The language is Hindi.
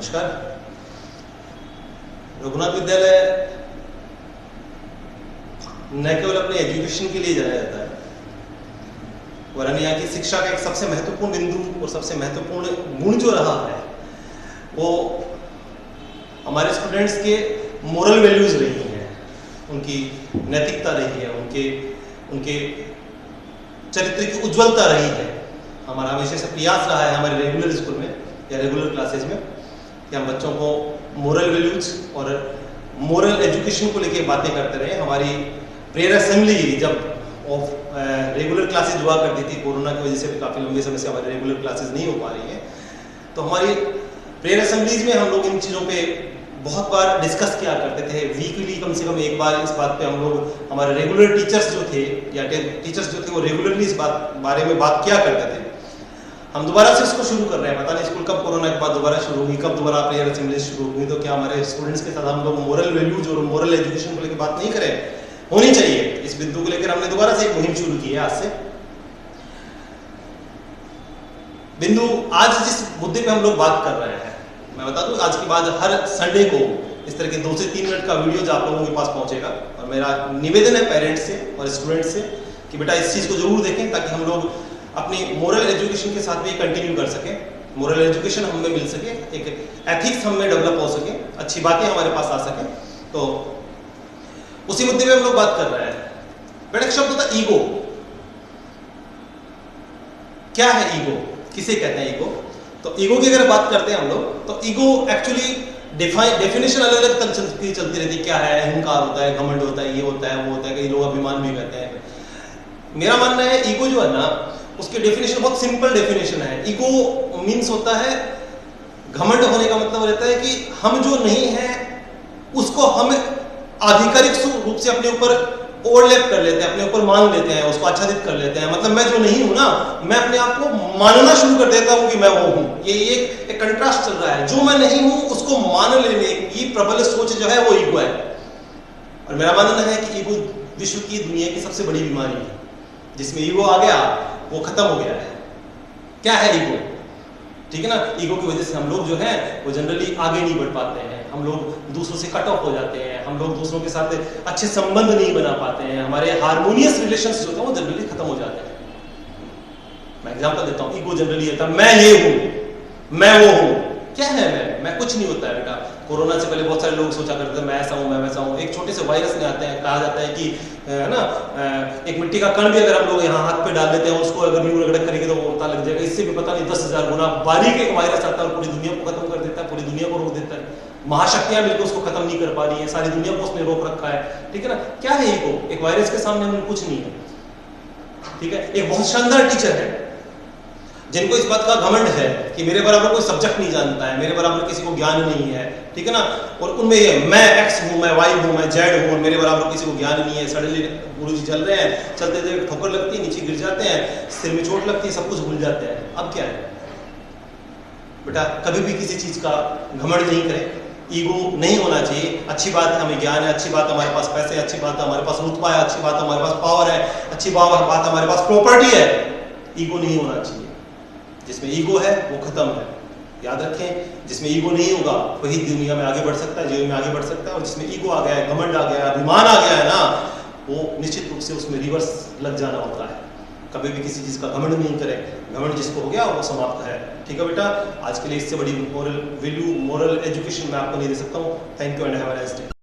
नमस्कार। रघुनाथ विद्यालय न केवल अपने एजुकेशन के लिए जाना जाता है, वरन यहाँ की शिक्षा का एक सबसे महत्वपूर्ण बिंदु और सबसे महत्वपूर्ण गुण जो रहा है वो हमारे स्टूडेंट्स के मोरल वैल्यूज रही हैं, उनकी नैतिकता रही है, उनके चरित्र की उज्ज्वलता रही है। हमारा हमेशा से प्रयास रहा है हमारे रेगुलर स्कूल में या रेगुलर क्लासेज में कि हम बच्चों को मोरल वैल्यूज और मोरल एजुकेशन को लेके बातें करते रहे। हमारी प्रेयर असेंबली जब रेगुलर क्लासेज हुआ करती थी, कोरोना की वजह से काफ़ी लंबे समय से हमारी रेगुलर क्लासेज नहीं हो पा रही हैं, तो हमारी प्रेयर असेंबलीज में हम लोग इन चीज़ों पे बहुत बार डिस्कस किया करते थे। वीकली कम से कम एक बार इस बात पे हम लोग, हमारे रेगुलर टीचर्स जो थे या टीचर्स जो थे वो रेगुलरली इस बारे में बात किया करते थे। हम दोबारा से इसको शुरू कर रहे हैं, पता नहीं स्कूल कब कोरोना के बाद दोबारा शुरू होगी, कब दोबारा प्रेयर असेंबली शुरू होगी। तो क्या हमारे स्टूडेंट्स के साथ हम लोग मोरल वैल्यूज और मोरल एजुकेशन को लेकर बात नहीं करें? होनी चाहिए। इस बिंदु को लेकर हमने दोबारा से एक मुहिम शुरू की है आज से। बिंदु आज जिस मुद्दे पे हम लोग बात कर रहे हैं, मैं बता दूं, आज के बाद हर संडे को इस तरह के 2 से 3 मिनट का वीडियो आप लोगों के पास पहुंचेगा। और मेरा निवेदन है पेरेंट्स से और स्टूडेंट्स से कि बेटा इस चीज को जरूर देखें ताकि हम लोग अपनी मोरल एजुकेशन के साथ भी कंटिन्यू कर सकें, मोरल एजुकेशन हमें मिल सके, एक एथिक्स हमें डेवलप हो सके, अच्छी बातें हमारे पास आ सके। तो उसी मुद्दे पे हम लोग बात कर रहे हैं। बेटा एक शब्द होता है ईगो। क्या है ईगो? किसे कहते हैं ईगो? तो ईगो की अगर बात करते हैं हम लोग, तो ईगो एक्चुअली डेफिनेशन अलग अलग चलती रहती है। क्या है? अहंकार होता है, घमंड होता है, ये होता है, वो होता है, कई लोग अभिमान भी कहते हैं। मेरा मानना है ईगो जो है ना, उसकी डेफिनेशन बहुत सिंपल डेफिनेशन है। ईगो मीन्स होता है, घमंड होने का मतलब रहता है कि हम जो नहीं है उसको हम आधिकारिक रूप से अपने ऊपर ओवरलैप कर लेते हैं, अपने ऊपर मान लेते हैं, उसको आच्छादित कर लेते हैं। मतलब मैं जो नहीं हूं ना, मैं अपने आप को मानना शुरू कर देता हूं कि मैं वो हूं। ये एक कंट्रास्ट चल रहा है। जो मैं नहीं हूं उसको मान लेने की प्रबल सोच जो है वो ईगो है। और मेरा मानना है कि ईगो विश्व की, दुनिया की सबसे बड़ी बीमारी है। जिसमें ईगो आ गया वो खत्म हो गया है। क्या है ईगो? ठीक है ना। ईगो की वजह से हम लोग जो है वो जनरली आगे नहीं बढ़ पाते हैं, हम लोग दूसरों से कट ऑफ हो जाते हैं, हम लोग दूसरों के साथ अच्छे संबंध नहीं बना पाते हैं, हमारे हार्मोनियस रिलेशंस जो होते हैं वो जनरली खत्म हो जाते हैं। मैं एग्जांपल देता हूं। ईगो जनरली होता है मैं ये हूं, मैं वो हूं। क्या है मैं कुछ नहीं होता है बेटा। कोरोना से पहले बहुत सारे लोग सोचा करते थे मैं ऐसा हूं, मैं वैसा हूं। एक छोटे से वायरस में आते हैं, कहा जाता है कि है ना, एक मिट्टी का कण भी अगर हम लोग यहाँ हाथ पे डाल देते हैं, उसको अगर न्यू रगड़ करेंगे तो वो पता लग जाएगा। इससे भी पता नहीं 10,000 गुना बारीक एक वायरस आता है और पूरी दुनिया को खत्म कर देता है, पूरी दुनिया को रोक देता है। महाशक्तियां मिलकर उसको खत्म नहीं कर पा रही है, सारी दुनिया को उसने रोक रखा है। ठीक है ना। क्या है ईगो? एक वायरस के सामने हमें कुछ नहीं है। ठीक है। एक बहुत शानदार टीचर है जिनको इस बात का घमंड है कि मेरे बराबर कोई सब्जेक्ट नहीं जानता है, मेरे बराबर किसी को ज्ञान नहीं है। ठीक है ना। और उनमें ये मैं एक्स हूं, मैं वाई हूं, मैं जेड हूं, मेरे बराबर किसी को ज्ञान नहीं है। सडनली गुरुजी चल रहे हैं, चलते चलते ठोकर लगती है, नीचे गिर जाते हैं, सिर में चोट लगती है, सब कुछ भूल जाते हैं। अब क्या है बेटा? कभी भी किसी चीज का घमंड नहीं करें, ईगो नहीं होना चाहिए। अच्छी बात है हमें ज्ञान है, अच्छी बात हमारे पास पैसे है, अच्छी बात हमारे पास रुतबा है, अच्छी बात हमारे पास पावर है, अच्छी बात हमारे पास प्रॉपर्टी है। ईगो नहीं होना चाहिए। जिसमें ईगो है वो खत्म है। याद रखें, जिसमें ईगो नहीं होगा वही दुनिया में आगे बढ़ सकता है, जीवन में आगे बढ़ सकता है। और जिसमें ईगो आ गया है, घमंड आ गया है, अभिमान आ गया है ना, वो निश्चित रूप से उसमें रिवर्स लग जाना होता है। कभी भी किसी चीज का घमंड नहीं करें। घमंड जिसको हो गया वो समाप्त है। ठीक है बेटा। आज के लिए इससे बड़ी मोरल वैल्यू, मोरल एजुकेशन मैं आपको नहीं दे सकता हूँ। Thank you and have a nice day.